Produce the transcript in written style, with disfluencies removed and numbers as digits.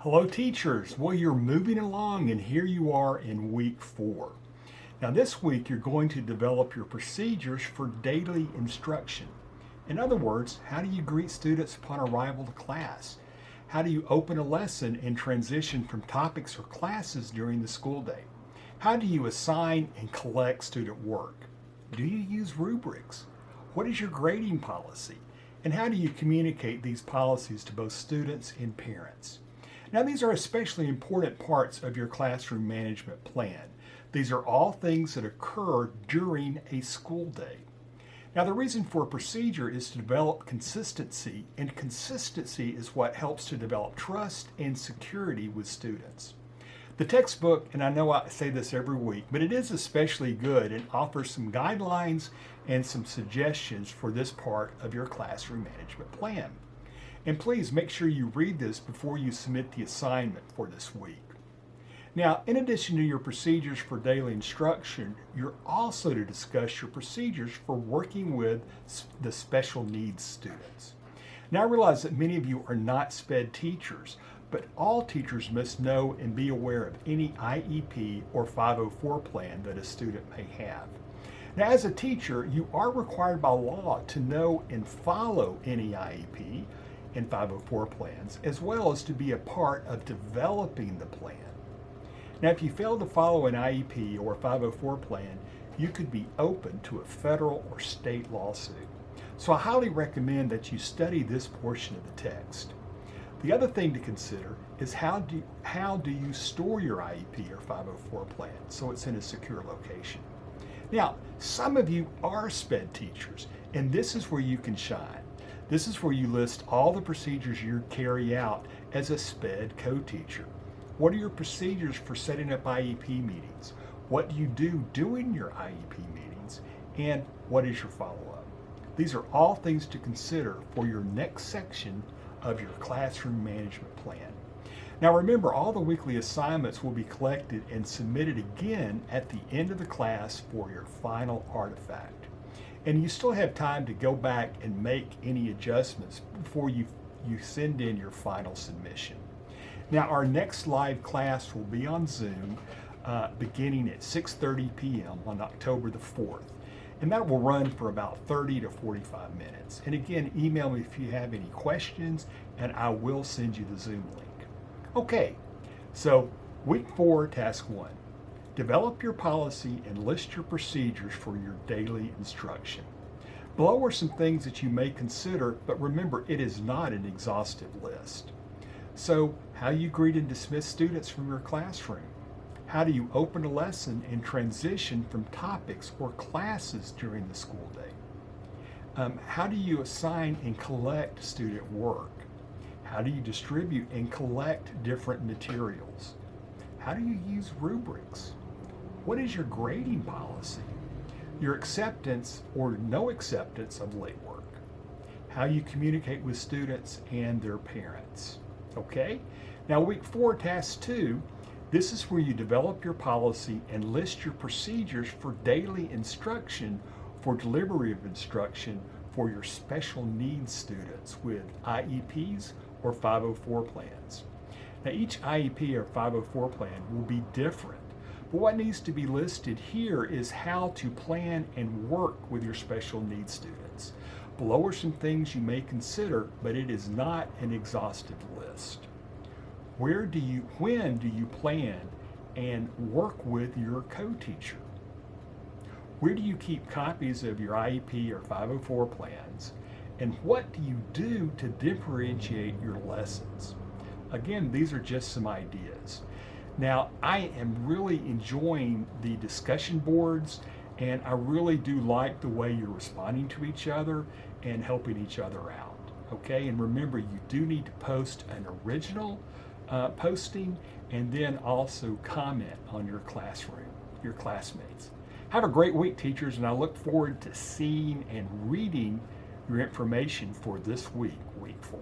Hello teachers, well you're moving along and here you are in week 4. Now this week you're going to develop your procedures for daily instruction. In other words, how do you greet students upon arrival to class? How do you open a lesson and transition from topics or classes during the school day? How do you assign and collect student work? Do you use rubrics? What is your grading policy? And how do you communicate these policies to both students and parents? Now these are especially important parts of your classroom management plan. These are all things that occur during a school day. Now the reason for a procedure is to develop consistency, and consistency is what helps to develop trust and security with students. The textbook, and I know I say this every week, but it is especially good and offers some guidelines and some suggestions for this part of your classroom management plan. And please make sure you read this before you submit the assignment for this week. Now, in addition to your procedures for daily instruction, you're also to discuss your procedures for working with the special needs students. Now, I realize that many of you are not SPED teachers, but all teachers must know and be aware of any IEP or 504 plan that a student may have. Now, as a teacher, you are required by law to know and follow any IEP and 504 plans, as well as to be a part of developing the plan. Now, if you fail to follow an IEP or 504 plan, you could be open to a federal or state lawsuit. So I highly recommend that you study this portion of the text. The other thing to consider is how do you store your IEP or 504 plan so it's in a secure location. Now, some of you are SPED teachers, and this is where you can shine. This is where you list all the procedures you carry out as a SPED co-teacher. What are your procedures for setting up IEP meetings? What do you do during your IEP meetings? And what is your follow-up? These are all things to consider for your next section of your classroom management plan. Now remember, all the weekly assignments will be collected and submitted again at the end of the class for your final artifact. And you still have time to go back and make any adjustments before you send in your final submission. Now our next live class will be on Zoom beginning at 6:30 p.m. on October the 4th. And that will run for about 30 to 45 minutes. And again, email me if you have any questions and I will send you the Zoom link. Okay, so week 4, task 1. Develop your policy and list your procedures for your daily instruction. Below are some things that you may consider, but remember, it is not an exhaustive list. So, how you greet and dismiss students from your classroom? How do you open a lesson and transition from topics or classes during the school day? How do you assign and collect student work? How do you distribute and collect different materials? How do you use rubrics? What is your grading policy? Your acceptance or no acceptance of late work? How you communicate with students and their parents? Okay? Now week 4, task 2, this is where you develop your policy and list your procedures for daily instruction for delivery of instruction for your special needs students with IEPs or 504 plans. Now each IEP or 504 plan will be different. But what needs to be listed here is how to plan and work with your special needs students. Below are some things you may consider, but it is not an exhaustive list. When do you plan and work with your co-teacher? Where do you keep copies of your IEP or 504 plans? And what do you do to differentiate your lessons? Again, these are just some ideas. Now, I am really enjoying the discussion boards, and I really do like the way you're responding to each other and helping each other out. Okay, and remember, you do need to post an original posting and then also comment on your classroom, your classmates. Have a great week, teachers, and I look forward to seeing and reading your information for this week, week 4.